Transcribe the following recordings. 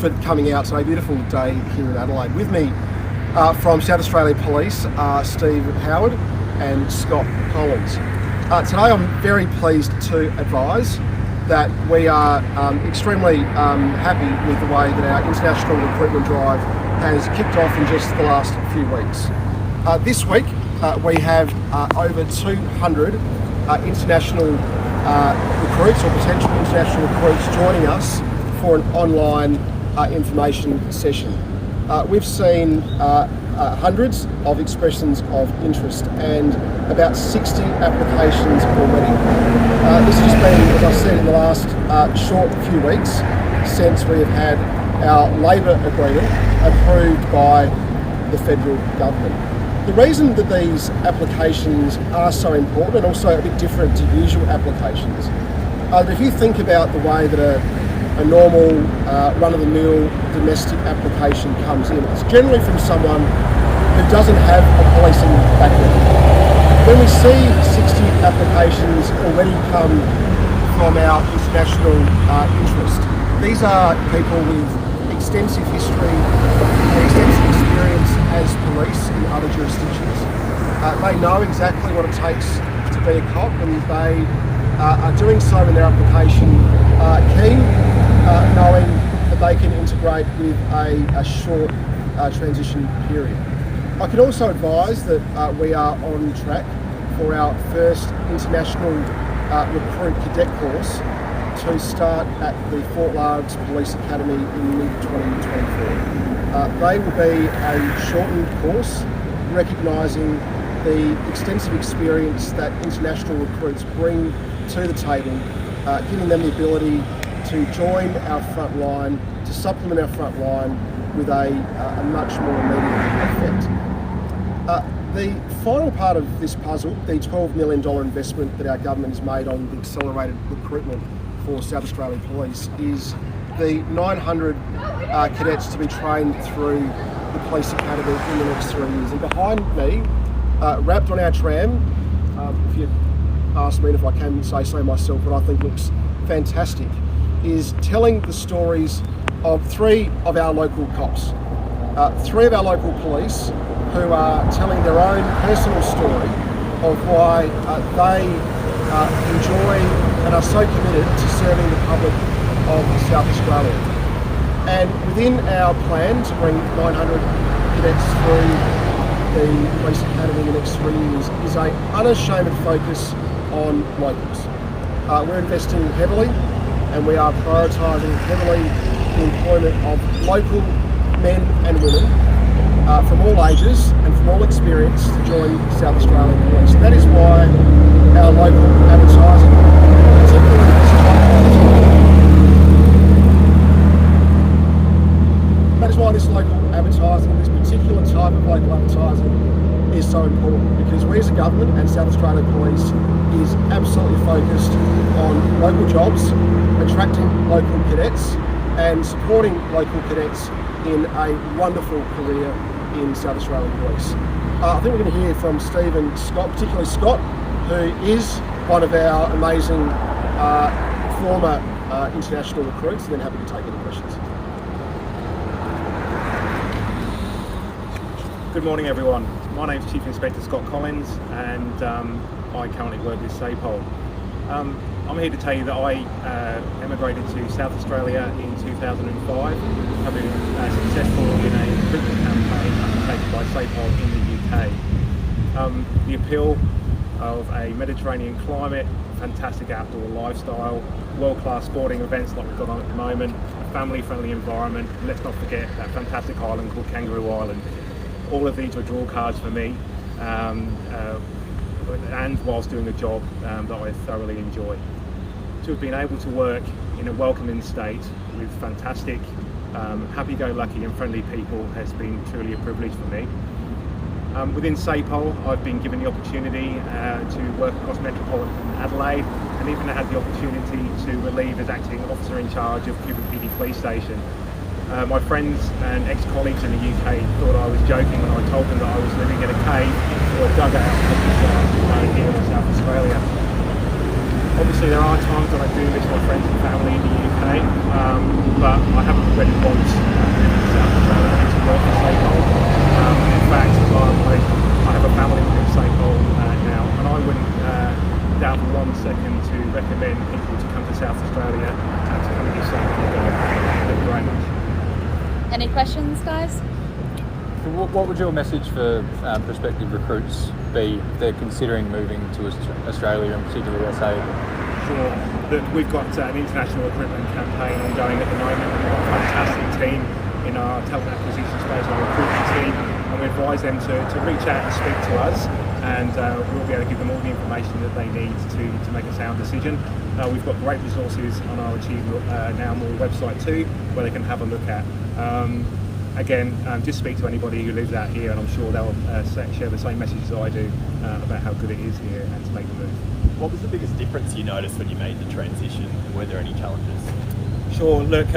For coming out today, beautiful day here in Adelaide. With me from South Australia Police are Steve Howard and Scott Collins. Today I'm very pleased to advise that we are extremely happy with the way that our international recruitment drive has kicked off in just the last few weeks. This week we have over 200 international recruits or potential international recruits joining us for an online information session. We've seen hundreds of expressions of interest and about 60 applications already. This has just been, as I said, in the last short few weeks since we have had our labour agreement approved by the federal government. The reason that these applications are so important and also a bit different to usual applications are that if you think about the way that a normal run-of-the-mill domestic application comes in, it's generally from someone who doesn't have a policing background. When we see 60 applications already come from our international interest, these are people with extensive history and extensive experience as police in other jurisdictions. They know exactly what it takes to be a cop, and they are doing so in their application keen, knowing that they can integrate with a short transition period. I can also advise that we are on track for our first international recruit cadet course to start at the Fort Largs Police Academy in mid-2024. They will be a shortened course recognising the extensive experience that international recruits bring to the table, giving them the ability to join our front line, to supplement our front line with a much more immediate effect. The final part of this puzzle, the $12 million investment that our government has made on the accelerated recruitment for South Australia Police, is the 900 cadets to be trained through the Police Academy in the next 3 years. And behind me, wrapped on our tram, if you ask me if I can say so myself, what I think looks fantastic, is telling the stories of three of our local cops, three of our local police who are telling their own personal story of why they enjoy and are so committed to serving the public of South Australia. And within our plan to bring 900 cadets through the Police Academy in the next 3 years is an unashamed focus on locals. We're investing heavily, and we are prioritising heavily the employment of local men and women from all ages and from all experience to join South Australian Police. That is why our local advertising, particularly this type of advertising, that is why this local advertising, this particular type of local advertising is so important, because we as a government and South Australia Police is absolutely focused on local jobs, attracting local cadets and supporting local cadets in a wonderful career in South Australian Police. I think we're going to hear from Steve and Scott, particularly Scott, who is one of our amazing former international recruits, and then happy to take any questions. Good morning, everyone. My name is Chief Inspector Scott Collins, and I currently work with SAPOL. I'm here to tell you that I emigrated to South Australia in 2005, having been successful in a recruitment campaign undertaken by SAPOL in the UK. The appeal of a Mediterranean climate, fantastic outdoor lifestyle, world-class sporting events like we've got on at the moment, a family-friendly environment, and let's not forget that fantastic island called Kangaroo Island. All of these were draw cards for me, and whilst doing a job that I thoroughly enjoy. To have been able to work in a welcoming state with fantastic, happy-go-lucky and friendly people has been truly a privilege for me. Within SAPOL, I've been given the opportunity to work across Metropolitan Adelaide, and even had the opportunity to relieve as acting officer in charge of Cooper PD Police Station. My friends and ex-colleagues in the UK thought I was joking when I told them that I was living in a cave or a dugout here in South Australia. Obviously, there are times when I do miss my friends and family in the UK, but I haven't regretted once moving to South Australia to work for Sapol. In fact, I have a family within Sapol now, and I wouldn't doubt for 1 second to recommend people to come to South Australia and to come and do Sapol. Thank you very much. Any questions, guys? What would your message for prospective recruits be if they're considering moving to Australia and particularly SA? Sure. Look, we've got an international recruitment campaign ongoing at the moment. We've got a fantastic team in our talent acquisition space, our recruitment team, and we advise them to reach out and speak to us, and we'll be able to give them all the information that they need to make a sound decision. We've got great resources on our Achieve Now More website too, where they can have a look at. Again, just speak to anybody who lives out here, and I'm sure they'll share the same message as I do about how good it is here and to make the move. What was the biggest difference you noticed when you made the transition? Were there any challenges? Sure. Look,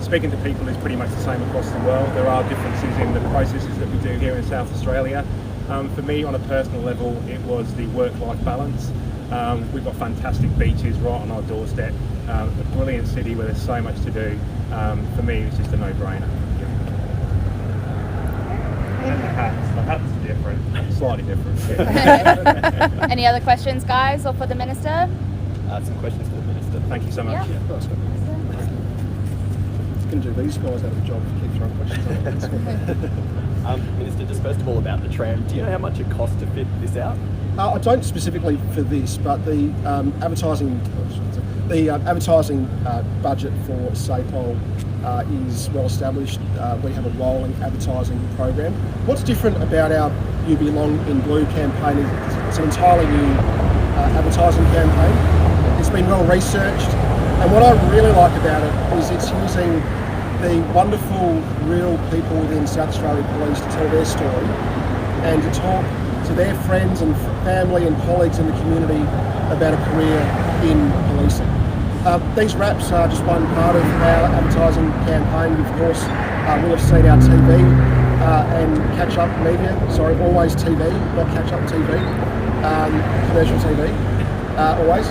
speaking to people is pretty much the same across the world. There are differences in the processes that we do here in South Australia. For me, on a personal level, it was the work-life balance. We've got fantastic beaches right on our doorstep, a brilliant city where there's so much to do. For me, it's just a no-brainer. And the hats are different, slightly different. Yeah. Any other questions, guys, or for the Minister? Some questions for the Minister. Thank you so much. Yeah. That's good. Can do these guys out of a job to keep throwing questions at us. Minister, just first of all about the tram, do you know how much it costs to fit this out? I don't specifically for this, but the advertising budget for SAPOL is well established. We have a rolling advertising program. What's different about our You Belong in Blue campaign is it's an entirely new advertising campaign. It's been well researched, and what I really like about it is it's using the wonderful real people within South Australia Police to tell their story and to talk to their friends and family and colleagues in the community about a career in policing. These wraps are just one part of our advertising campaign. Of course, we'll have seen our TV and catch-up media, always TV, not catch-up TV, commercial TV, always,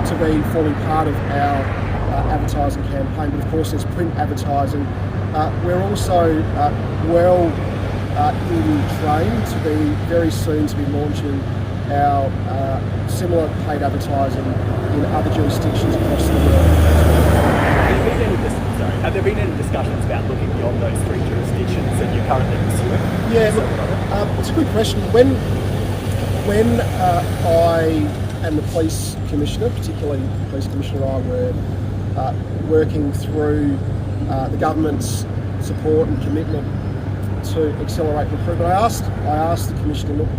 to be forming part of our advertising campaign. But of course, there's print advertising. We're also well in train to be very soon to be launching our similar paid advertising in other jurisdictions across the world. Have there been any discussions about looking beyond those 3 jurisdictions that you're currently pursuing? Yeah, look, it's a good question. When I and the Police Commissioner, particularly the Police Commissioner and I, were working through the government's support and commitment to accelerate recruitment, I asked the Commissioner, look,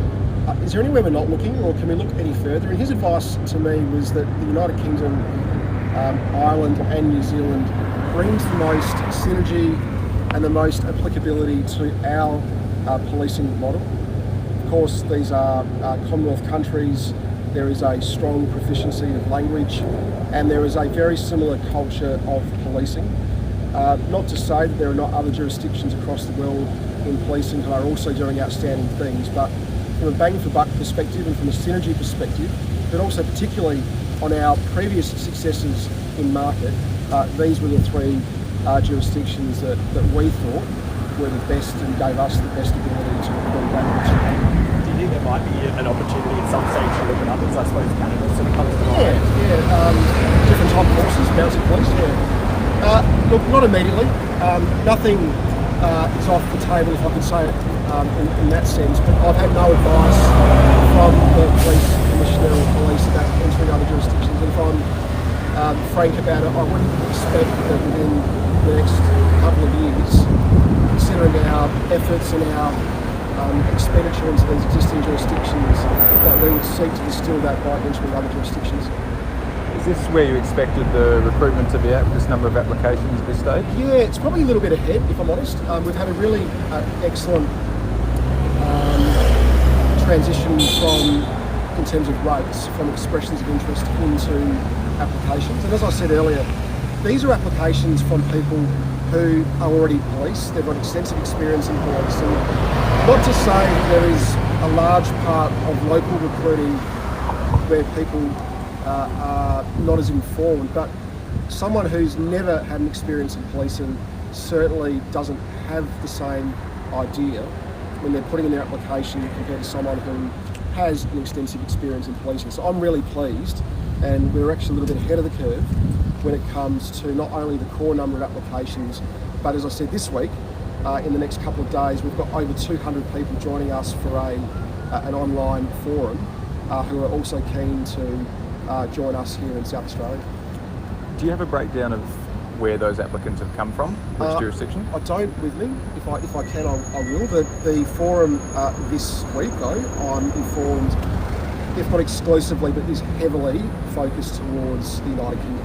is there anywhere we're not looking, or can we look any further? And his advice to me was that the United Kingdom, Ireland and New Zealand brings the most synergy and the most applicability to our policing model. Of course, these are Commonwealth countries. There is a strong proficiency of language, and there is a very similar culture of policing. Not to say that there are not other jurisdictions across the world in policing who are also doing outstanding things, but from a bang for buck perspective and from a synergy perspective, but also particularly on our previous successes in market, these were the 3 jurisdictions that we thought were the best and gave us the best ability to recruit language. Do you think there might be an opportunity at some stage to look at others? I suppose Canada sort of comes to mind. Yeah. Different type of forces, mounted police, yeah. Look, not immediately. Nothing is off the table, if I could say it in that sense, but I've had no advice from the Police Commissioner or police about entering other jurisdictions, and if I'm frank about it, I wouldn't expect that within the next couple of years, considering our efforts and our expenditure into these existing jurisdictions, that we would seek to distill that by entering other jurisdictions. Is this where you expected the recruitment to be at with this number of applications at this stage? Yeah, it's probably a little bit ahead, if I'm honest. We've had a really excellent transition in terms of rates, from expressions of interest into applications. And as I said earlier, these are applications from people who are already police. They've got extensive experience in police. And not to say that there is a large part of local recruiting where people are not as informed, but someone who's never had an experience in policing certainly doesn't have the same idea when they're putting in their application compared to someone who has an extensive experience in policing. So I'm really pleased, and we're actually a little bit ahead of the curve when it comes to not only the core number of applications, but as I said this week, in the next couple of days, we've got over 200 people joining us for an online forum who are also keen to join us here in South Australia. Do you have a breakdown of where those applicants have come from? Which jurisdiction? I don't with me. If I can, I will. The forum this week, though, I'm informed, if not exclusively, but is heavily focused towards the United Kingdom.